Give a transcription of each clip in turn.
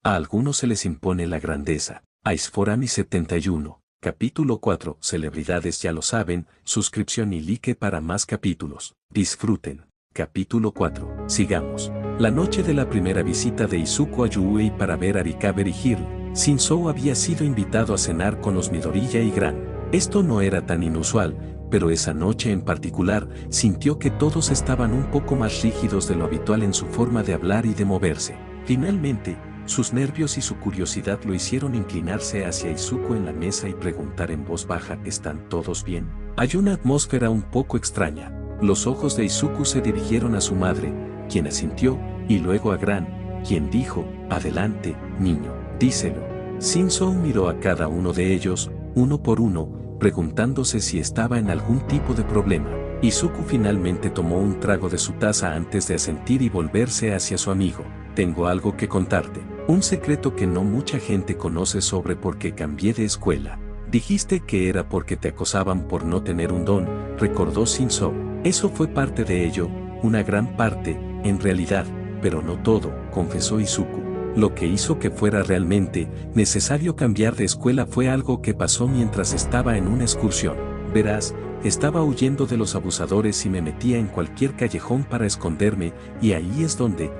A algunos se les impone la grandeza. Aisforami 71, capítulo 4. Celebridades ya lo saben, suscripción y like para más capítulos. Disfruten. Capítulo 4. Sigamos. La noche de la primera visita de Izuku a Yuei para ver a Recovery Hill, Shinzou había sido invitado a cenar con los Midoriya y Gran. Esto no era tan inusual, pero esa noche en particular, sintió que todos estaban un poco más rígidos de lo habitual en su forma de hablar y de moverse. Finalmente, sus nervios y su curiosidad lo hicieron inclinarse hacia Izuku en la mesa y preguntar en voz baja: ¿están todos bien? Hay una atmósfera un poco extraña. Los ojos de Izuku se dirigieron a su madre, quien asintió, y luego a Gran, quien dijo: adelante, niño, díselo. Shinzou miró a cada uno de ellos, uno por uno, preguntándose si estaba en algún tipo de problema. Izuku finalmente tomó un trago de su taza antes de asentir y volverse hacia su amigo. Tengo algo que contarte. Un secreto que no mucha gente conoce sobre por qué cambié de escuela. Dijiste que era porque te acosaban por no tener un don, recordó Shinzou. Eso fue parte de ello, una gran parte, en realidad, pero no todo, confesó Izuku. Lo que hizo que fuera realmente necesario cambiar de escuela fue algo que pasó mientras estaba en una excursión. Verás, estaba huyendo de los abusadores y me metía en cualquier callejón para esconderme, y ahí es donde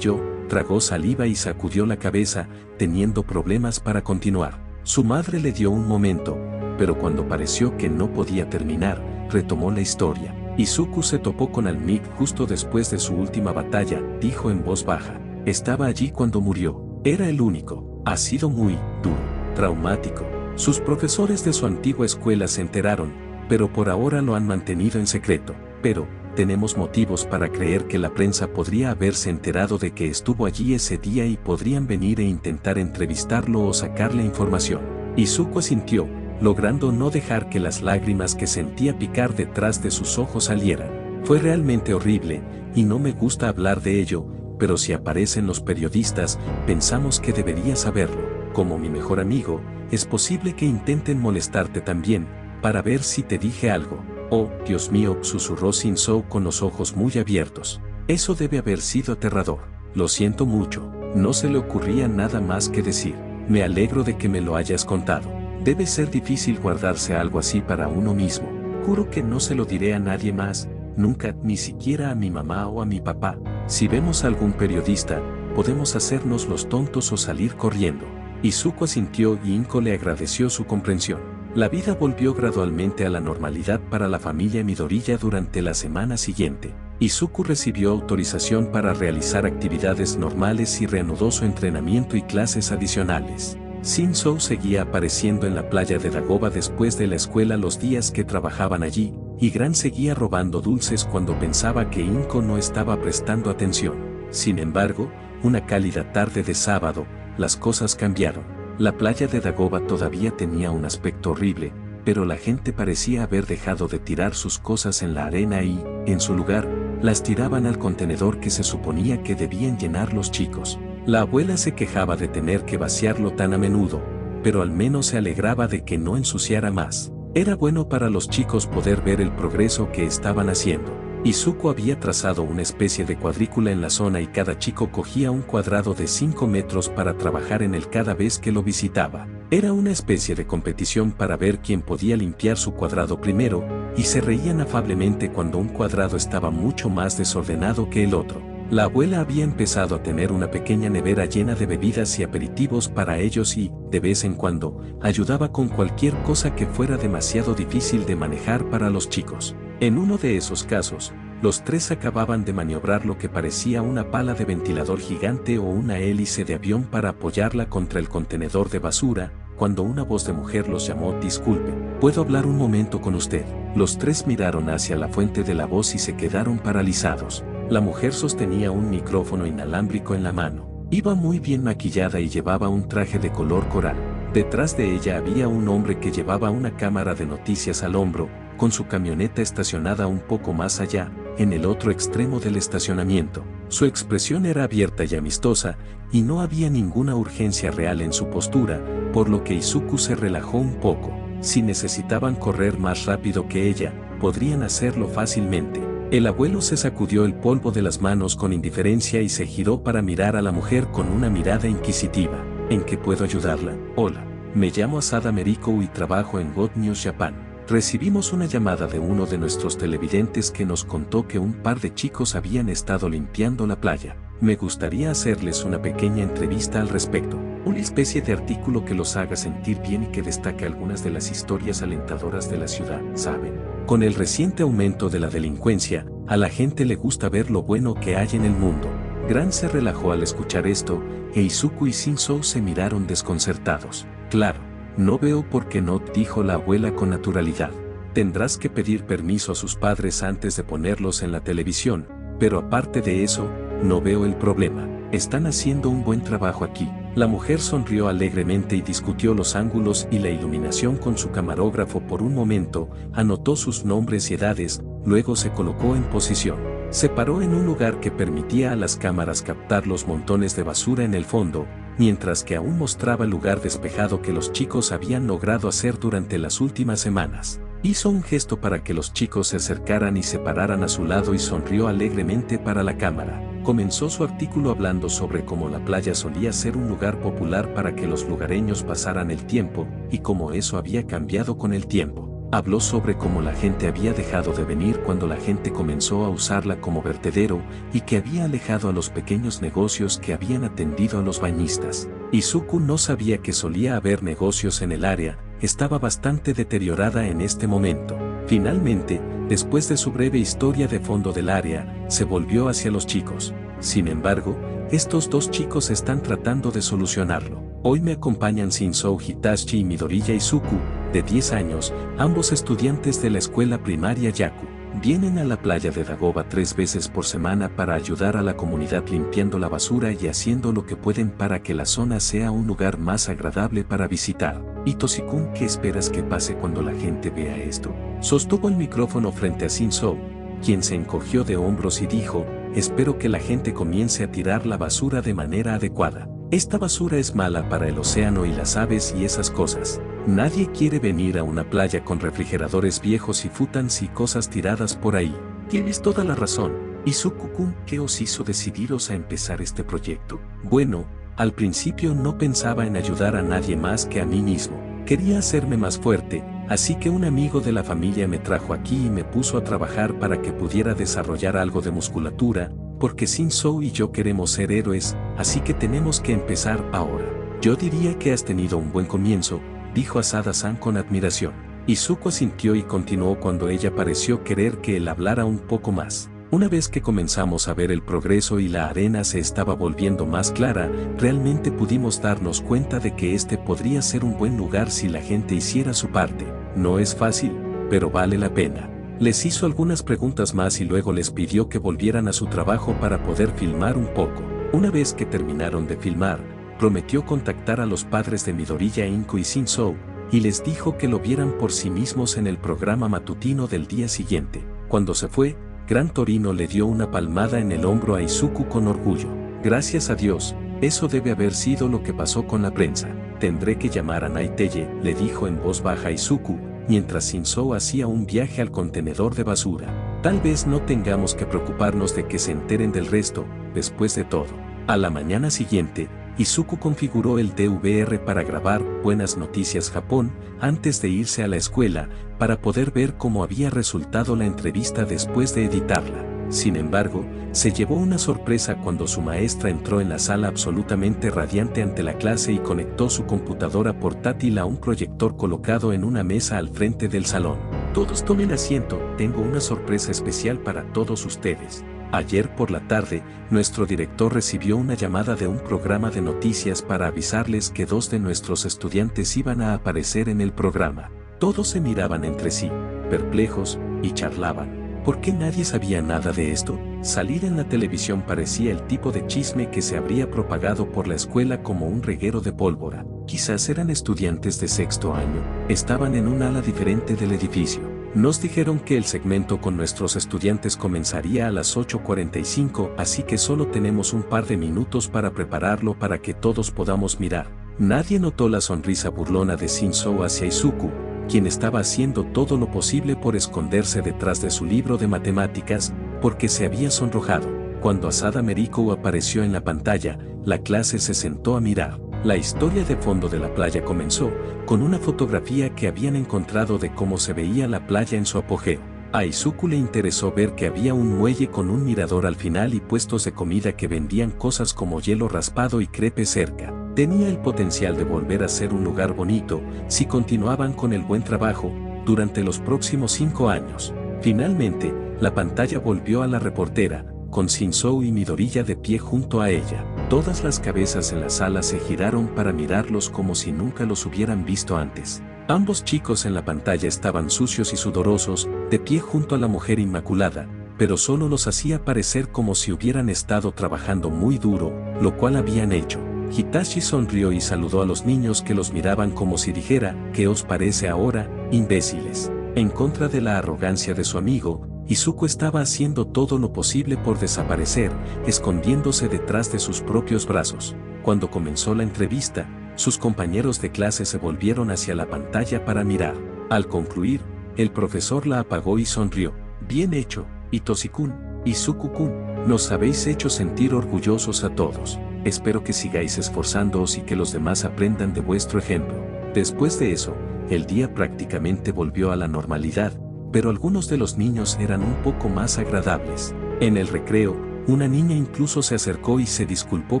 yo, tragó saliva y sacudió la cabeza, teniendo problemas para continuar. Su madre le dio un momento, pero cuando pareció que no podía terminar, retomó la historia. Izuku se topó con Almig justo después de su última batalla, dijo en voz baja. Estaba allí cuando murió. Era el único. Ha sido muy duro, traumático. Sus profesores de su antigua escuela se enteraron, pero por ahora lo han mantenido en secreto. Pero tenemos motivos para creer que la prensa podría haberse enterado de que estuvo allí ese día y podrían venir e intentar entrevistarlo o sacarle información. Izuku asintió, logrando no dejar que las lágrimas que sentía picar detrás de sus ojos salieran. Fue realmente horrible, y no me gusta hablar de ello, pero si aparecen los periodistas, pensamos que deberías saberlo. Como mi mejor amigo, es posible que intenten molestarte también, para ver si te dije algo. Oh, Dios mío, susurró Shinzou con los ojos muy abiertos. Eso debe haber sido aterrador. Lo siento mucho. No se le ocurría nada más que decir. Me alegro de que me lo hayas contado. Debe ser difícil guardarse algo así para uno mismo. Juro que no se lo diré a nadie más, nunca, ni siquiera a mi mamá o a mi papá. Si vemos a algún periodista, podemos hacernos los tontos o salir corriendo. Izuku asintió y Inko le agradeció su comprensión. La vida volvió gradualmente a la normalidad para la familia Midoriya durante la semana siguiente. Izuku recibió autorización para realizar actividades normales y reanudó su entrenamiento y clases adicionales. Shinzou seguía apareciendo en la playa de Dagoba después de la escuela los días que trabajaban allí, y Gran seguía robando dulces cuando pensaba que Inko no estaba prestando atención. Sin embargo, una cálida tarde de sábado, las cosas cambiaron. La playa de Dagoba todavía tenía un aspecto horrible, pero la gente parecía haber dejado de tirar sus cosas en la arena y, en su lugar, las tiraban al contenedor que se suponía que debían llenar los chicos. La abuela se quejaba de tener que vaciarlo tan a menudo, pero al menos se alegraba de que no ensuciara más. Era bueno para los chicos poder ver el progreso que estaban haciendo. Izuku había trazado una especie de cuadrícula en la zona y cada chico cogía un cuadrado de 5 metros para trabajar en él cada vez que lo visitaba. Era una especie de competición para ver quién podía limpiar su cuadrado primero, y se reían afablemente cuando un cuadrado estaba mucho más desordenado que el otro. La abuela había empezado a tener una pequeña nevera llena de bebidas y aperitivos para ellos y, de vez en cuando, ayudaba con cualquier cosa que fuera demasiado difícil de manejar para los chicos. En uno de esos casos, los tres acababan de maniobrar lo que parecía una pala de ventilador gigante o una hélice de avión para apoyarla contra el contenedor de basura, cuando una voz de mujer los llamó: disculpe, ¿puedo hablar un momento con usted? Los tres miraron hacia la fuente de la voz y se quedaron paralizados. La mujer sostenía un micrófono inalámbrico en la mano. Iba muy bien maquillada y llevaba un traje de color coral. Detrás de ella había un hombre que llevaba una cámara de noticias al hombro, con su camioneta estacionada un poco más allá, en el otro extremo del estacionamiento. Su expresión era abierta y amistosa, y no había ninguna urgencia real en su postura, por lo que Izuku se relajó un poco. Si necesitaban correr más rápido que ella, podrían hacerlo fácilmente. El abuelo se sacudió el polvo de las manos con indiferencia y se giró para mirar a la mujer con una mirada inquisitiva. ¿En qué puedo ayudarla? Hola, me llamo Asada Meriko y trabajo en God News Japan. Recibimos una llamada de uno de nuestros televidentes que nos contó que un par de chicos habían estado limpiando la playa. Me gustaría hacerles una pequeña entrevista al respecto. Una especie de artículo que los haga sentir bien y que destaque algunas de las historias alentadoras de la ciudad, ¿saben? Con el reciente aumento de la delincuencia, a la gente le gusta ver lo bueno que hay en el mundo. Gran se relajó al escuchar esto, e Izuku y Shinzo se miraron desconcertados. Claro, no veo por qué no, dijo la abuela con naturalidad. Tendrás que pedir permiso a sus padres antes de ponerlos en la televisión, pero aparte de eso, no veo el problema. Están haciendo un buen trabajo aquí. La mujer sonrió alegremente y discutió los ángulos y la iluminación con su camarógrafo por un momento, anotó sus nombres y edades, luego se colocó en posición. Se paró en un lugar que permitía a las cámaras captar los montones de basura en el fondo, mientras que aún mostraba el lugar despejado que los chicos habían logrado hacer durante las últimas semanas. Hizo un gesto para que los chicos se acercaran y se pararan a su lado y sonrió alegremente para la cámara. Comenzó su artículo hablando sobre cómo la playa solía ser un lugar popular para que los lugareños pasaran el tiempo, y cómo eso había cambiado con el tiempo. Habló sobre cómo la gente había dejado de venir cuando la gente comenzó a usarla como vertedero, y que había alejado a los pequeños negocios que habían atendido a los bañistas. Izuku no sabía que solía haber negocios en el área, estaba bastante deteriorada en este momento. Finalmente, después de su breve historia de fondo del área, se volvió hacia los chicos. Sin embargo, estos dos chicos están tratando de solucionarlo. Hoy me acompañan Shinzo Hitachi y Midoriya Izuku, de 10 años, ambos estudiantes de la escuela primaria Yaku. Vienen a la playa de Dagoba 3 veces por semana para ayudar a la comunidad limpiando la basura y haciendo lo que pueden para que la zona sea un lugar más agradable para visitar. Y Toshi-kun, ¿qué esperas que pase cuando la gente vea esto? Sostuvo el micrófono frente a Shinzo, quien se encogió de hombros y dijo, espero que la gente comience a tirar la basura de manera adecuada. Esta basura es mala para el océano y las aves y esas cosas. Nadie quiere venir a una playa con refrigeradores viejos y futans y cosas tiradas por ahí. Tienes toda la razón. Izuku-kun, ¿qué os hizo decidiros a empezar este proyecto? Bueno, al principio no pensaba en ayudar a nadie más que a mí mismo. Quería hacerme más fuerte, así que un amigo de la familia me trajo aquí y me puso a trabajar para que pudiera desarrollar algo de musculatura, porque Shinzo y yo queremos ser héroes, así que tenemos que empezar ahora. Yo diría que has tenido un buen comienzo, dijo Asada-san con admiración. Izuku asintió y continuó cuando ella pareció querer que él hablara un poco más. Una vez que comenzamos a ver el progreso y la arena se estaba volviendo más clara, realmente pudimos darnos cuenta de que este podría ser un buen lugar si la gente hiciera su parte. No es fácil, pero vale la pena. Les hizo algunas preguntas más y luego les pidió que volvieran a su trabajo para poder filmar un poco. Una vez que terminaron de filmar, prometió contactar a los padres de Midoriya Inko y Shinzo, y les dijo que lo vieran por sí mismos en el programa matutino del día siguiente. Cuando se fue, Gran Torino le dio una palmada en el hombro a Izuku con orgullo. Gracias a Dios, eso debe haber sido lo que pasó con la prensa. Tendré que llamar a Naiteye, le dijo en voz baja Izuku, mientras Shinzo hacía un viaje al contenedor de basura. Tal vez no tengamos que preocuparnos de que se enteren del resto, después de todo. A la mañana siguiente, Izuku configuró el DVR para grabar Buenas Noticias Japón antes de irse a la escuela, para poder ver cómo había resultado la entrevista después de editarla. Sin embargo, se llevó una sorpresa cuando su maestra entró en la sala absolutamente radiante ante la clase y conectó su computadora portátil a un proyector colocado en una mesa al frente del salón. Todos tomen asiento, tengo una sorpresa especial para todos ustedes. Ayer por la tarde, nuestro director recibió una llamada de un programa de noticias para avisarles que 2 de nuestros estudiantes iban a aparecer en el programa. Todos se miraban entre sí, perplejos, y charlaban. ¿Por qué nadie sabía nada de esto? Salir en la televisión parecía el tipo de chisme que se habría propagado por la escuela como un reguero de pólvora. Quizás eran estudiantes de 6º año, estaban en un ala diferente del edificio. Nos dijeron que el segmento con nuestros estudiantes comenzaría a las 8:45, así que solo tenemos un par de minutos para prepararlo para que todos podamos mirar. Nadie notó la sonrisa burlona de Shinzo hacia Izuku, quien estaba haciendo todo lo posible por esconderse detrás de su libro de matemáticas, porque se había sonrojado. Cuando Asada Meriko apareció en la pantalla, la clase se sentó a mirar. La historia de fondo de la playa comenzó, con una fotografía que habían encontrado de cómo se veía la playa en su apogeo. A Izuku le interesó ver que había un muelle con un mirador al final y puestos de comida que vendían cosas como hielo raspado y crepe cerca. Tenía el potencial de volver a ser un lugar bonito si continuaban con el buen trabajo durante los próximos 5 años. Finalmente, la pantalla volvió a la reportera, con Shinzou y Midoriya de pie junto a ella. Todas las cabezas en la sala se giraron para mirarlos como si nunca los hubieran visto antes. Ambos chicos en la pantalla estaban sucios y sudorosos, de pie junto a la mujer inmaculada, pero solo los hacía parecer como si hubieran estado trabajando muy duro, lo cual habían hecho. Hitachi sonrió y saludó a los niños que los miraban como si dijera, ¿qué os parece ahora, imbéciles? En contra de la arrogancia de su amigo, Izuku estaba haciendo todo lo posible por desaparecer, escondiéndose detrás de sus propios brazos. Cuando comenzó la entrevista, sus compañeros de clase se volvieron hacia la pantalla para mirar. Al concluir, el profesor la apagó y sonrió. Bien hecho, Itoshi-kun, Izuku-kun, nos habéis hecho sentir orgullosos a todos. Espero que sigáis esforzándoos y que los demás aprendan de vuestro ejemplo. Después de eso, el día prácticamente volvió a la normalidad, pero algunos de los niños eran un poco más agradables. En el recreo, una niña incluso se acercó y se disculpó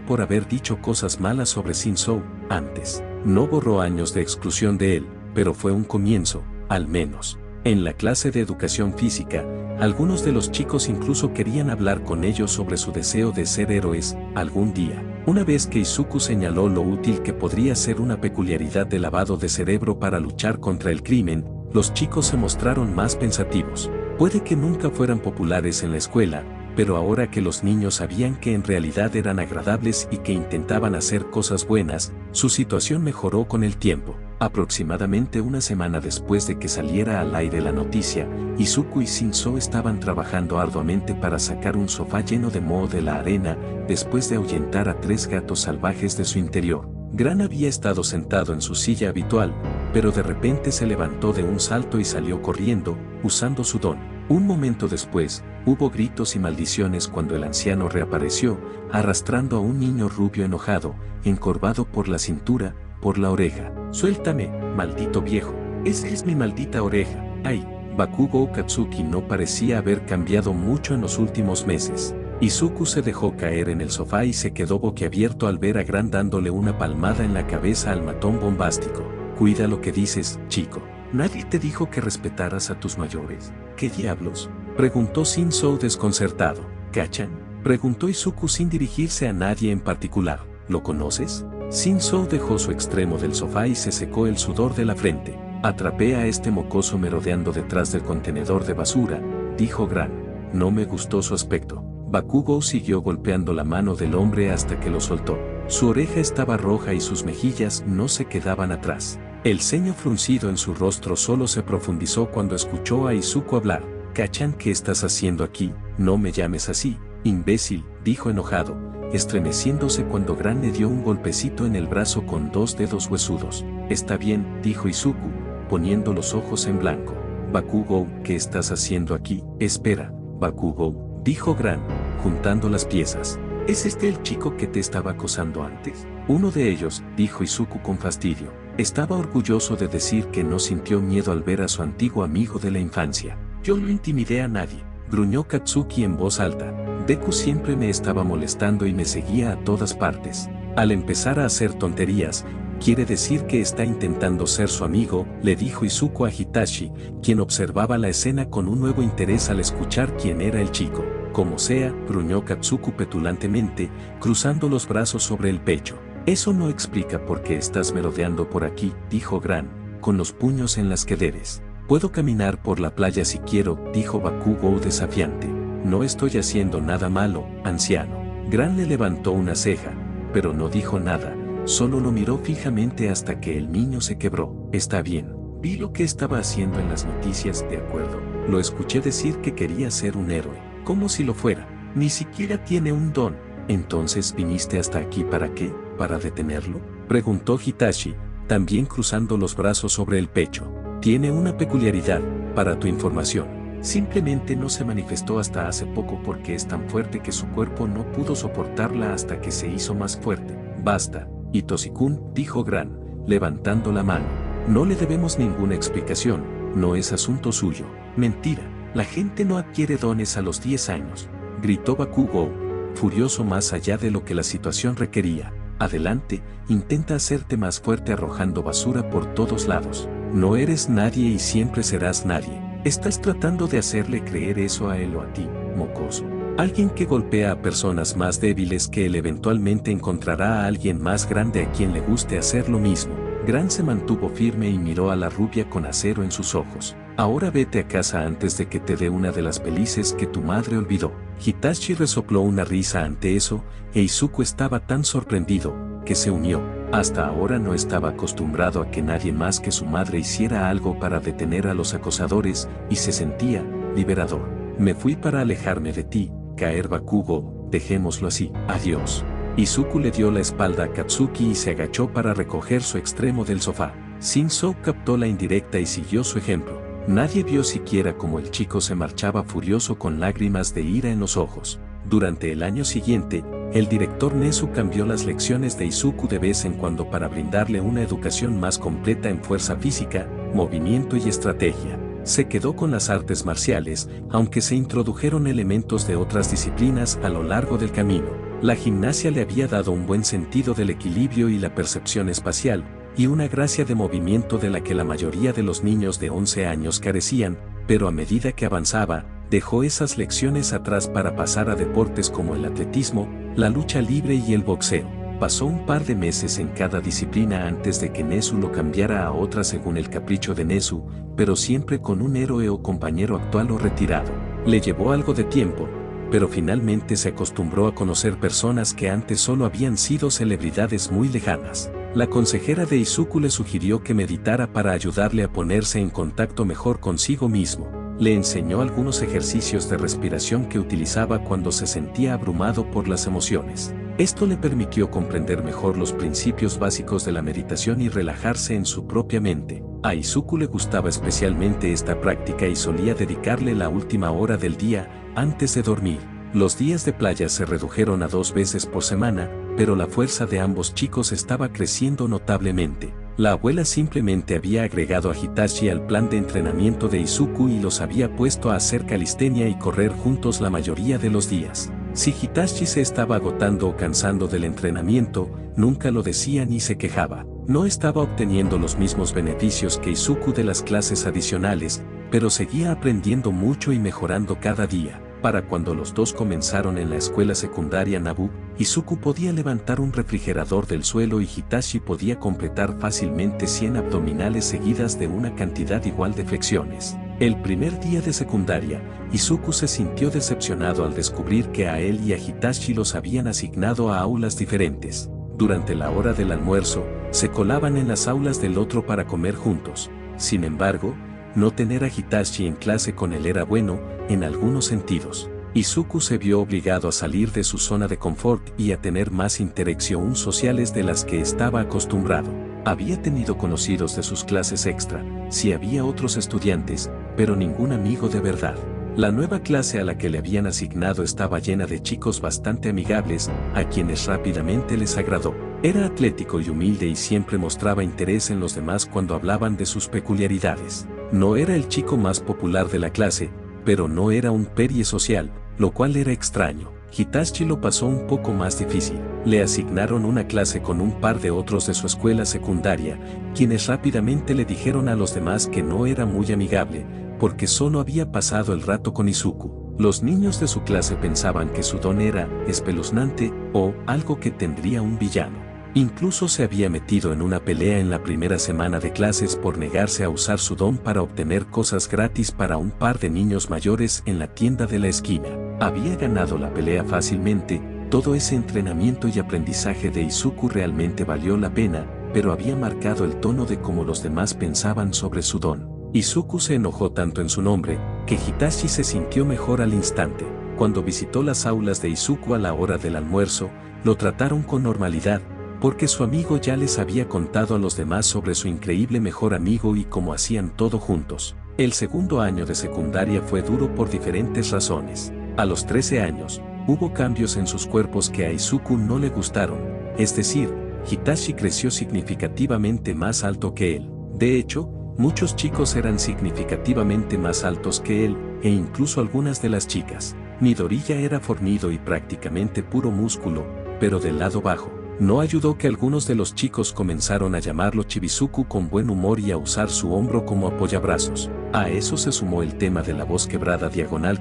por haber dicho cosas malas sobre Shinzou antes. No borró años de exclusión de él, pero fue un comienzo, al menos. En la clase de educación física, algunos de los chicos incluso querían hablar con ellos sobre su deseo de ser héroes algún día. Una vez que Izuku señaló lo útil que podría ser una peculiaridad de lavado de cerebro para luchar contra el crimen, los chicos se mostraron más pensativos. Puede que nunca fueran populares en la escuela, pero ahora que los niños sabían que en realidad eran agradables y que intentaban hacer cosas buenas, su situación mejoró con el tiempo. Aproximadamente una semana después de que saliera al aire la noticia, Izuku y Shinzou estaban trabajando arduamente para sacar un sofá lleno de moho de la arena, después de ahuyentar a 3 gatos salvajes de su interior. Gran había estado sentado en su silla habitual, pero de repente se levantó de un salto y salió corriendo, usando su don. Un momento después, hubo gritos y maldiciones cuando el anciano reapareció, arrastrando a un niño rubio enojado, encorvado por la cintura, por la oreja. «Suéltame, maldito viejo. Esa es mi maldita oreja». Ay, Bakugou Katsuki no parecía haber cambiado mucho en los últimos meses. Izuku se dejó caer en el sofá y se quedó boquiabierto al ver a Gran dándole una palmada en la cabeza al matón bombástico. «Cuida lo que dices, chico. ¿Nadie te dijo que respetaras a tus mayores?» «¿Qué diablos?», preguntó Shinzou desconcertado. «¿Cachan?», preguntó Izuku sin dirigirse a nadie en particular. «¿Lo conoces?». Shinzou dejó su extremo del sofá y se secó el sudor de la frente. «Atrapé a este mocoso merodeando detrás del contenedor de basura», dijo Gran. No me gustó su aspecto. Bakugou siguió golpeando la mano del hombre hasta que lo soltó. Su oreja estaba roja y sus mejillas no se quedaban atrás. El ceño fruncido en su rostro solo se profundizó cuando escuchó a Izuku hablar. «¿Cachan qué estás haciendo aquí? No me llames así, imbécil», dijo enojado, estremeciéndose cuando Gran le dio un golpecito en el brazo con 2 dedos huesudos. «Está bien», dijo Izuku, poniendo los ojos en blanco. «Bakugou, ¿qué estás haciendo aquí?» «Espera, Bakugou», dijo Gran, juntando las piezas. «¿Es este el chico que te estaba acosando antes?» «Uno de ellos», dijo Izuku con fastidio. Estaba orgulloso de decir que no sintió miedo al ver a su antiguo amigo de la infancia. «Yo no intimidé a nadie», gruñó Katsuki en voz alta. «Deku siempre me estaba molestando y me seguía a todas partes. Al empezar a hacer tonterías, quiere decir que está intentando ser su amigo», le dijo Izuku a Hitachi, quien observaba la escena con un nuevo interés al escuchar quién era el chico. «Como sea», gruñó Katsuku petulantemente, cruzando los brazos sobre el pecho. «Eso no explica por qué estás merodeando por aquí», dijo Gran, con los puños en las quederes. «Puedo caminar por la playa si quiero», dijo Bakugou desafiante. «No estoy haciendo nada malo, anciano». Gran le levantó una ceja, pero no dijo nada, solo lo miró fijamente hasta que el niño se quebró. «Está bien. Vi lo que estaba haciendo en las noticias, de acuerdo. Lo escuché decir que quería ser un héroe. Como si lo fuera. Ni siquiera tiene un don. Entonces viniste hasta aquí ¿para qué? ¿Para detenerlo?», preguntó Hitachi, también cruzando los brazos sobre el pecho. Tiene una peculiaridad, para tu información. Simplemente no se manifestó hasta hace poco porque es tan fuerte que su cuerpo no pudo soportarla hasta que se hizo más fuerte. Basta, Itoshi-kun, dijo Gran, levantando la mano. No le debemos ninguna explicación, no es asunto suyo. Mentira, la gente no adquiere dones a los 10 años, gritó Bakugou, furioso más allá de lo que la situación requería. Adelante, intenta hacerte más fuerte arrojando basura por todos lados. No eres nadie y siempre serás nadie. Estás tratando de hacerle creer eso a él o a ti, mocoso. Alguien que golpea a personas más débiles que él eventualmente encontrará a alguien más grande a quien le guste hacer lo mismo. Gran se mantuvo firme y miró a la rubia con acero en sus ojos. Ahora vete a casa antes de que te dé una de las pelices que tu madre olvidó. Hitachi resopló una risa ante eso, e Izuku estaba tan sorprendido, que se unió. Hasta ahora no estaba acostumbrado a que nadie más que su madre hiciera algo para detener a los acosadores, y se sentía liberador. Me fui para alejarme de ti, caer Bakugo, dejémoslo así. Adiós. Izuku le dio la espalda a Katsuki y se agachó para recoger su extremo del sofá. Shin-Soo captó la indirecta y siguió su ejemplo. Nadie vio siquiera cómo el chico se marchaba furioso con lágrimas de ira en los ojos. Durante el año siguiente, el director Nezu cambió las lecciones de Izuku de vez en cuando para brindarle una educación más completa en fuerza física, movimiento y estrategia. Se quedó con las artes marciales, aunque se introdujeron elementos de otras disciplinas a lo largo del camino. La gimnasia le había dado un buen sentido del equilibrio y la percepción espacial, y una gracia de movimiento de la que la mayoría de los niños de 11 años carecían, pero a medida que avanzaba, dejó esas lecciones atrás para pasar a deportes como el atletismo, la lucha libre y el boxeo. Pasó un par de meses en cada disciplina antes de que Nezu lo cambiara a otra según el capricho de Nezu, pero siempre con un héroe o compañero actual o retirado. Le llevó algo de tiempo, pero finalmente se acostumbró a conocer personas que antes solo habían sido celebridades muy lejanas. La consejera de Izuku le sugirió que meditara para ayudarle a ponerse en contacto mejor consigo mismo. Le enseñó algunos ejercicios de respiración que utilizaba cuando se sentía abrumado por las emociones. Esto le permitió comprender mejor los principios básicos de la meditación y relajarse en su propia mente. A Izuku le gustaba especialmente esta práctica y solía dedicarle la última hora del día antes de dormir. Los días de playa se redujeron a 2 veces por semana, pero la fuerza de ambos chicos estaba creciendo notablemente. La abuela simplemente había agregado a Hitachi al plan de entrenamiento de Izuku y los había puesto a hacer calistenia y correr juntos la mayoría de los días. Si Hitachi se estaba agotando o cansando del entrenamiento, nunca lo decía ni se quejaba. No estaba obteniendo los mismos beneficios que Izuku de las clases adicionales, pero seguía aprendiendo mucho y mejorando cada día. Para cuando los dos comenzaron en la escuela secundaria Nabu, Izuku podía levantar un refrigerador del suelo y Hitachi podía completar fácilmente 100 abdominales seguidas de una cantidad igual de flexiones. El primer día de secundaria, Izuku se sintió decepcionado al descubrir que a él y a Hitachi los habían asignado a aulas diferentes. Durante la hora del almuerzo, se colaban en las aulas del otro para comer juntos. Sin embargo, no tener a Hitachi en clase con él era bueno, en algunos sentidos. Izuku se vio obligado a salir de su zona de confort y a tener más interacciones sociales de las que estaba acostumbrado. Había tenido conocidos de sus clases extra, sí había otros estudiantes, pero ningún amigo de verdad. La nueva clase a la que le habían asignado estaba llena de chicos bastante amigables, a quienes rápidamente les agradó. Era atlético y humilde y siempre mostraba interés en los demás cuando hablaban de sus peculiaridades. No era el chico más popular de la clase, pero no era un perie social, lo cual era extraño. Hitachi lo pasó un poco más difícil. Le asignaron una clase con un par de otros de su escuela secundaria, quienes rápidamente le dijeron a los demás que no era muy amigable, porque solo había pasado el rato con Izuku. Los niños de su clase pensaban que su don era espeluznante o algo que tendría un villano. Incluso se había metido en una pelea en la primera semana de clases por negarse a usar su don para obtener cosas gratis para un par de niños mayores en la tienda de la esquina. Había ganado la pelea fácilmente, todo ese entrenamiento y aprendizaje de Izuku realmente valió la pena, pero había marcado el tono de cómo los demás pensaban sobre su don. Izuku se enojó tanto en su nombre, que Hitachi se sintió mejor al instante. Cuando visitó las aulas de Izuku a la hora del almuerzo, lo trataron con normalidad, porque su amigo ya les había contado a los demás sobre su increíble mejor amigo y cómo hacían todo juntos. El segundo año de secundaria fue duro por diferentes razones. A los 13 años, hubo cambios en sus cuerpos que a Izuku no le gustaron, es decir, Hitachi creció significativamente más alto que él. De hecho, muchos chicos eran significativamente más altos que él, e incluso algunas de las chicas. Midori ya era fornido y prácticamente puro músculo, pero del lado bajo. No ayudó que algunos de los chicos comenzaron a llamarlo Chibizuku con buen humor y a usar su hombro como apoyabrazos. A eso se sumó el tema de la voz quebrada diagonal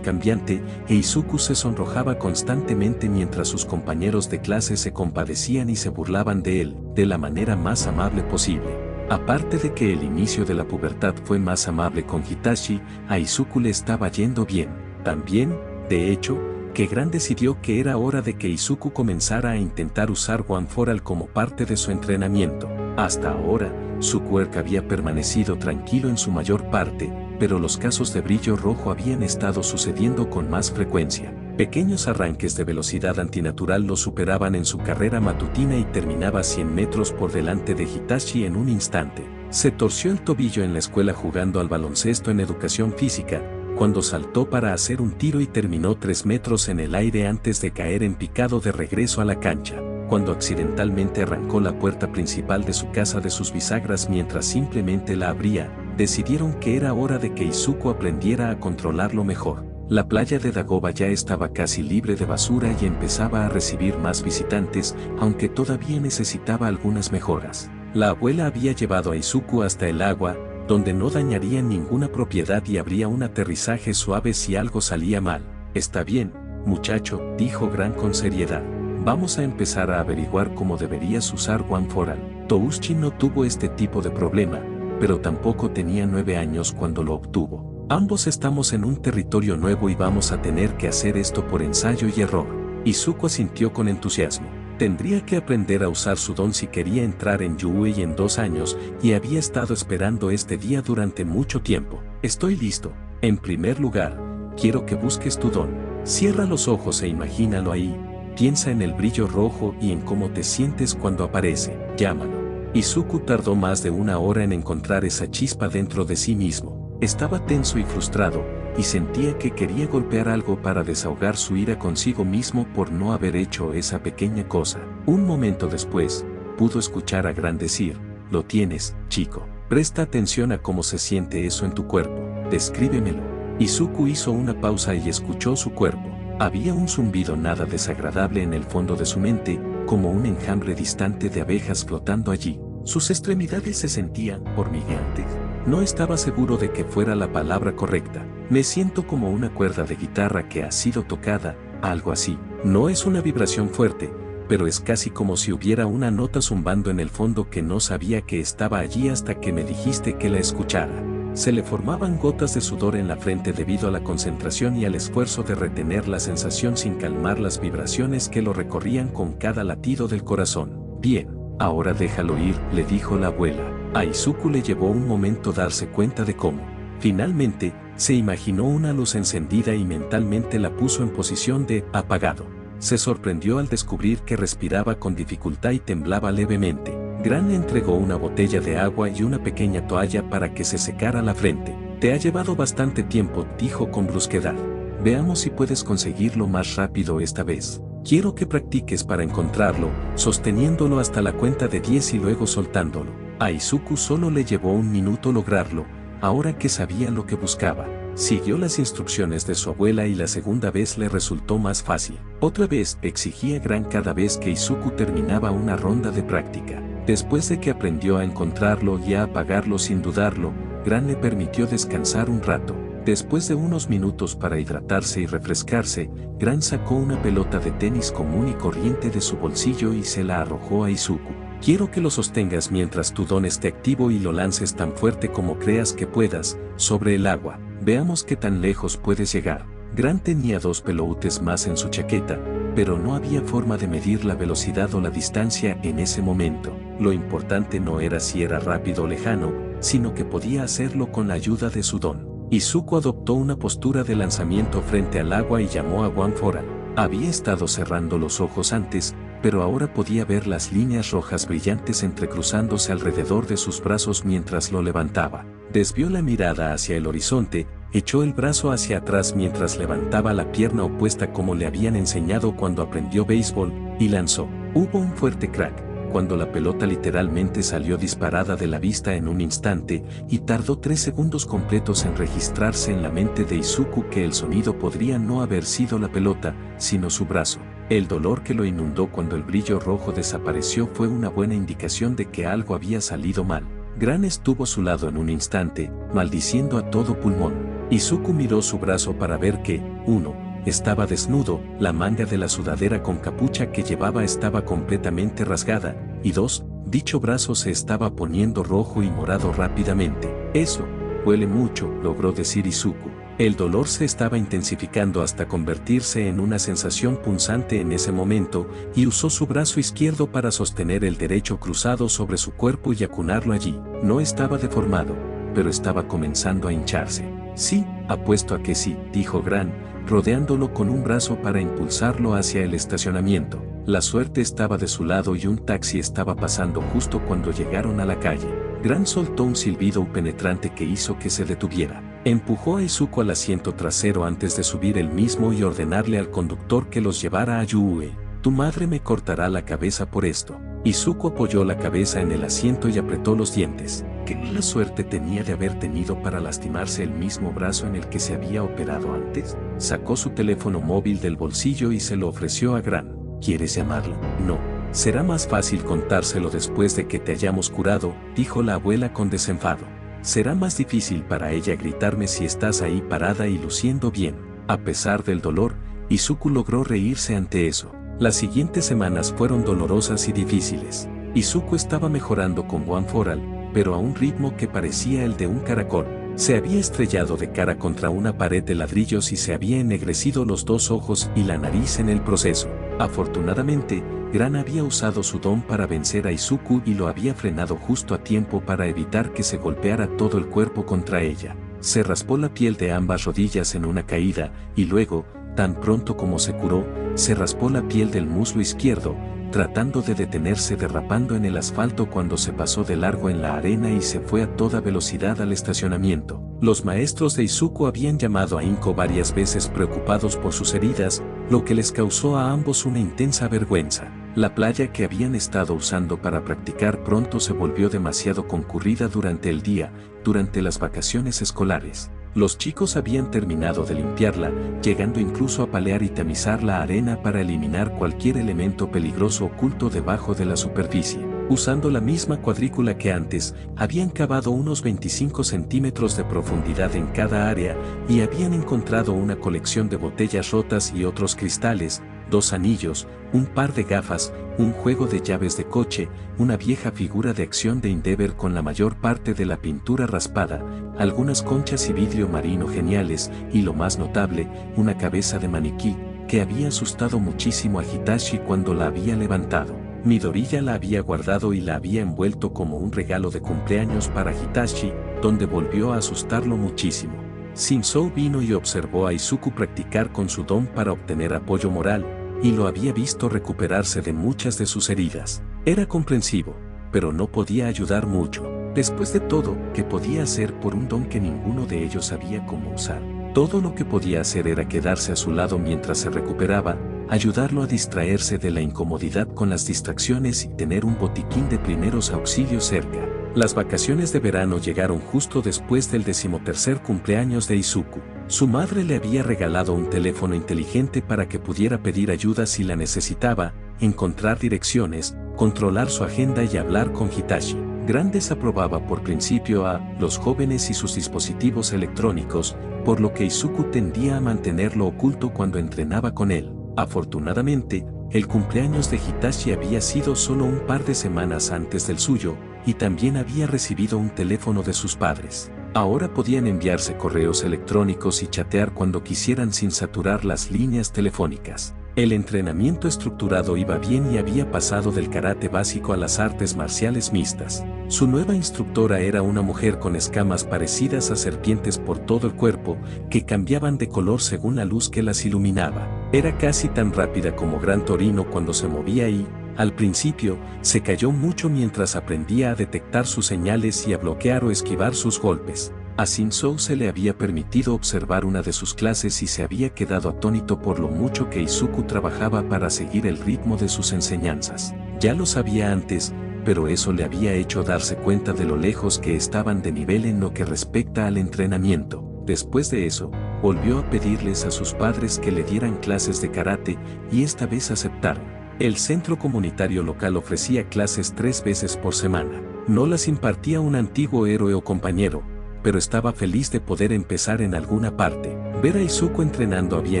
cambiante, e Izuku se sonrojaba constantemente mientras sus compañeros de clase se compadecían y se burlaban de él, de la manera más amable posible. Aparte de que el inicio de la pubertad fue más amable con Hitachi, a Izuku le estaba yendo bien. También, de hecho, que Gran decidió que era hora de que Izuku comenzara a intentar usar One for All como parte de su entrenamiento. Hasta ahora, su quirk había permanecido tranquilo en su mayor parte, pero los casos de brillo rojo habían estado sucediendo con más frecuencia. Pequeños arranques de velocidad antinatural lo superaban en su carrera matutina y terminaba 100 metros por delante de Hitachi en un instante. Se torció el tobillo en la escuela jugando al baloncesto en educación física, cuando saltó para hacer un tiro y terminó 3 metros en el aire antes de caer en picado de regreso a la cancha. Cuando accidentalmente arrancó la puerta principal de su casa de sus bisagras mientras simplemente la abría, decidieron que era hora de que Izuku aprendiera a controlarlo mejor. La playa de Dagoba ya estaba casi libre de basura y empezaba a recibir más visitantes, aunque todavía necesitaba algunas mejoras. La abuela había llevado a Izuku hasta el agua, donde no dañaría ninguna propiedad y habría un aterrizaje suave si algo salía mal. Está bien, muchacho, dijo Gran con seriedad. Vamos a empezar a averiguar cómo deberías usar One for All. Touchi no tuvo este tipo de problema, pero tampoco tenía 9 años cuando lo obtuvo. Ambos estamos en un territorio nuevo y vamos a tener que hacer esto por ensayo y error. Izuku asintió con entusiasmo. Tendría que aprender a usar su don si quería entrar en Yuei en 2 años, y había estado esperando este día durante mucho tiempo. Estoy listo. En primer lugar, quiero que busques tu don. Cierra los ojos e imagínalo ahí. Piensa en el brillo rojo y en cómo te sientes cuando aparece. Llámalo. Izuku tardó más de 1 hora en encontrar esa chispa dentro de sí mismo. Estaba tenso y frustrado, y sentía que quería golpear algo para desahogar su ira consigo mismo por no haber hecho esa pequeña cosa. Un momento después, pudo escuchar a Gran decir, lo tienes, chico. Presta atención a cómo se siente eso en tu cuerpo. Descríbemelo. Izuku hizo una pausa y escuchó su cuerpo. Había un zumbido nada desagradable en el fondo de su mente, como un enjambre distante de abejas flotando allí. Sus extremidades se sentían hormigueantes. No estaba seguro de que fuera la palabra correcta. Me siento como una cuerda de guitarra que ha sido tocada, algo así. No es una vibración fuerte, pero es casi como si hubiera una nota zumbando en el fondo que no sabía que estaba allí hasta que me dijiste que la escuchara. Se le formaban gotas de sudor en la frente debido a la concentración y al esfuerzo de retener la sensación sin calmar las vibraciones que lo recorrían con cada latido del corazón. Bien, ahora déjalo ir, le dijo la abuela. A Izuku le llevó un momento darse cuenta de cómo. Finalmente, se imaginó una luz encendida y mentalmente la puso en posición de apagado. Se sorprendió al descubrir que respiraba con dificultad y temblaba levemente. Gran le entregó una botella de agua y una pequeña toalla para que se secara la frente. Te ha llevado bastante tiempo, dijo con brusquedad. Veamos si puedes conseguirlo más rápido esta vez. Quiero que practiques para encontrarlo, sosteniéndolo hasta la cuenta de 10 y luego soltándolo. A Izuku solo le llevó 1 minuto lograrlo, ahora que sabía lo que buscaba. Siguió las instrucciones de su abuela y la segunda vez le resultó más fácil. Otra vez exigía Gran cada vez que Izuku terminaba una ronda de práctica. Después de que aprendió a encontrarlo y a apagarlo sin dudarlo, Gran le permitió descansar un rato. Después de unos minutos para hidratarse y refrescarse, Gran sacó una pelota de tenis común y corriente de su bolsillo y se la arrojó a Izuku. Quiero que lo sostengas mientras tu don esté activo y lo lances tan fuerte como creas que puedas, sobre el agua. Veamos qué tan lejos puedes llegar. Gran tenía 2 peloutes más en su chaqueta, pero no había forma de medir la velocidad o la distancia en ese momento. Lo importante no era si era rápido o lejano, sino que podía hacerlo con la ayuda de su don. Izuku adoptó una postura de lanzamiento frente al agua y llamó a One for All. Había estado cerrando los ojos antes, pero ahora podía ver las líneas rojas brillantes entrecruzándose alrededor de sus brazos mientras lo levantaba. Desvió la mirada hacia el horizonte, echó el brazo hacia atrás mientras levantaba la pierna opuesta como le habían enseñado cuando aprendió béisbol, y lanzó. Hubo un fuerte crack, cuando la pelota literalmente salió disparada de la vista en un instante, y tardó 3 segundos completos en registrarse en la mente de Izuku que el sonido podría no haber sido la pelota, sino su brazo. El dolor que lo inundó cuando el brillo rojo desapareció fue una buena indicación de que algo había salido mal. Gran estuvo a su lado en un instante, maldiciendo a todo pulmón. Izuku miró su brazo para ver que, 1. Estaba desnudo, la manga de la sudadera con capucha que llevaba estaba completamente rasgada, y 2. Dicho brazo se estaba poniendo rojo y morado rápidamente. Eso, huele mucho, logró decir Izuku. El dolor se estaba intensificando hasta convertirse en una sensación punzante en ese momento, y usó su brazo izquierdo para sostener el derecho cruzado sobre su cuerpo y acunarlo allí. No estaba deformado, pero estaba comenzando a hincharse. Sí, apuesto a que sí, dijo Gran, rodeándolo con un brazo para impulsarlo hacia el estacionamiento. La suerte estaba de su lado y un taxi estaba pasando justo cuando llegaron a la calle. Gran soltó un silbido penetrante que hizo que se detuviera. Empujó a Izuku al asiento trasero antes de subir él mismo y ordenarle al conductor que los llevara a Yue. Tu madre me cortará la cabeza por esto. Izuku apoyó la cabeza en el asiento y apretó los dientes. ¿Qué mala suerte tenía de haber tenido para lastimarse el mismo brazo en el que se había operado antes? Sacó su teléfono móvil del bolsillo y se lo ofreció a Gran. ¿Quieres llamarla? No. Será más fácil contárselo después de que te hayamos curado, dijo la abuela con desenfado. Será más difícil para ella gritarme si estás ahí parada y luciendo bien. A pesar del dolor, Izuku logró reírse ante eso. Las siguientes semanas fueron dolorosas y difíciles. Izuku estaba mejorando con One for All, pero a un ritmo que parecía el de un caracol. Se había estrellado de cara contra una pared de ladrillos y se había ennegrecido los 2 ojos y la nariz en el proceso. Afortunadamente, Gran había usado su don para vencer a Izuku y lo había frenado justo a tiempo para evitar que se golpeara todo el cuerpo contra ella. Se raspó la piel de ambas rodillas en una caída, y luego, tan pronto como se curó, se raspó la piel del muslo izquierdo, tratando de detenerse derrapando en el asfalto cuando se pasó de largo en la arena y se fue a toda velocidad al estacionamiento. Los maestros de Izuku habían llamado a Inko varias veces preocupados por sus heridas, lo que les causó a ambos una intensa vergüenza. La playa que habían estado usando para practicar pronto se volvió demasiado concurrida durante el día, durante las vacaciones escolares. Los chicos habían terminado de limpiarla, llegando incluso a palear y tamizar la arena para eliminar cualquier elemento peligroso oculto debajo de la superficie. Usando la misma cuadrícula que antes, habían cavado unos 25 centímetros de profundidad en cada área y habían encontrado una colección de botellas rotas y otros cristales, 2 anillos, un par de gafas, un juego de llaves de coche, una vieja figura de acción de Endeavor con la mayor parte de la pintura raspada, algunas conchas y vidrio marino geniales, y lo más notable, una cabeza de maniquí, que había asustado muchísimo a Hitachi cuando la había levantado. Midoriya la había guardado y la había envuelto como un regalo de cumpleaños para Hitachi, donde volvió a asustarlo muchísimo. Shinzou vino y observó a Izuku practicar con su don para obtener apoyo moral, y lo había visto recuperarse de muchas de sus heridas. Era comprensivo, pero no podía ayudar mucho. Después de todo, ¿qué podía hacer por un don que ninguno de ellos sabía cómo usar? Todo lo que podía hacer era quedarse a su lado mientras se recuperaba, ayudarlo a distraerse de la incomodidad con las distracciones y tener un botiquín de primeros auxilios cerca. Las vacaciones de verano llegaron justo después del 13º cumpleaños de Izuku. Su madre le había regalado un teléfono inteligente para que pudiera pedir ayuda si la necesitaba, encontrar direcciones, controlar su agenda y hablar con Hitachi. Gran desaprobaba por principio a los jóvenes y sus dispositivos electrónicos, por lo que Izuku tendía a mantenerlo oculto cuando entrenaba con él. Afortunadamente, el cumpleaños de Hitachi había sido solo un par de semanas antes del suyo, y también había recibido un teléfono de sus padres. Ahora podían enviarse correos electrónicos y chatear cuando quisieran sin saturar las líneas telefónicas. El entrenamiento estructurado iba bien y había pasado del karate básico a las artes marciales mixtas. Su nueva instructora era una mujer con escamas parecidas a serpientes por todo el cuerpo, que cambiaban de color según la luz que las iluminaba. Era casi tan rápida como Gran Torino cuando se movía y, al principio, se cayó mucho mientras aprendía a detectar sus señales y a bloquear o esquivar sus golpes. A Shinzou se le había permitido observar una de sus clases y se había quedado atónito por lo mucho que Izuku trabajaba para seguir el ritmo de sus enseñanzas. Ya lo sabía antes, pero eso le había hecho darse cuenta de lo lejos que estaban de nivel en lo que respecta al entrenamiento. Después de eso, volvió a pedirles a sus padres que le dieran clases de karate, y esta vez aceptaron. El centro comunitario local ofrecía clases 3 veces por semana. No las impartía un antiguo héroe o compañero, pero estaba feliz de poder empezar en alguna parte. Ver a Izuku entrenando había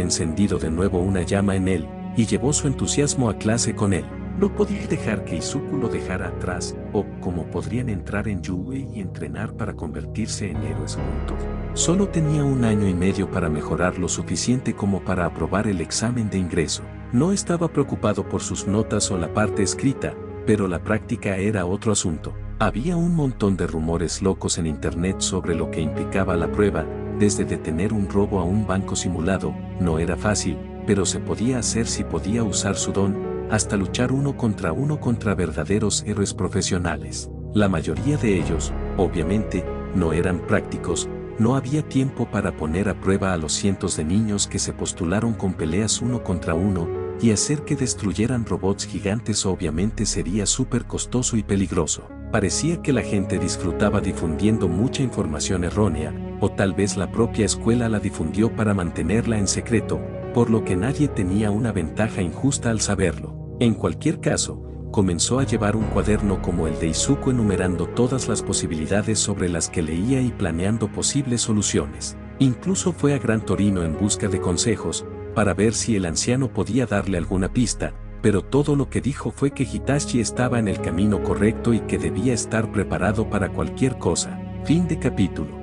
encendido de nuevo una llama en él, y llevó su entusiasmo a clase con él. No podía dejar que Izuku lo dejara atrás, o como podrían entrar en Yue y entrenar para convertirse en héroes juntos. Solo tenía 1 año y medio para mejorar lo suficiente como para aprobar el examen de ingreso. No estaba preocupado por sus notas o la parte escrita, pero la práctica era otro asunto. Había un montón de rumores locos en internet sobre lo que implicaba la prueba, desde detener un robo a un banco simulado, no era fácil, pero se podía hacer si podía usar su don, hasta luchar uno contra verdaderos héroes profesionales. La mayoría de ellos, obviamente, no eran prácticos. No había tiempo para poner a prueba a los cientos de niños que se postularon con peleas 1 contra 1, y hacer que destruyeran robots gigantes obviamente sería súper costoso y peligroso. Parecía que la gente disfrutaba difundiendo mucha información errónea, o tal vez la propia escuela la difundió para mantenerla en secreto, por lo que nadie tenía una ventaja injusta al saberlo. En cualquier caso, comenzó a llevar un cuaderno como el de Izuku enumerando todas las posibilidades sobre las que leía y planeando posibles soluciones. Incluso fue a Gran Torino en busca de consejos, para ver si el anciano podía darle alguna pista, pero todo lo que dijo fue que Hitachi estaba en el camino correcto y que debía estar preparado para cualquier cosa. Fin de capítulo.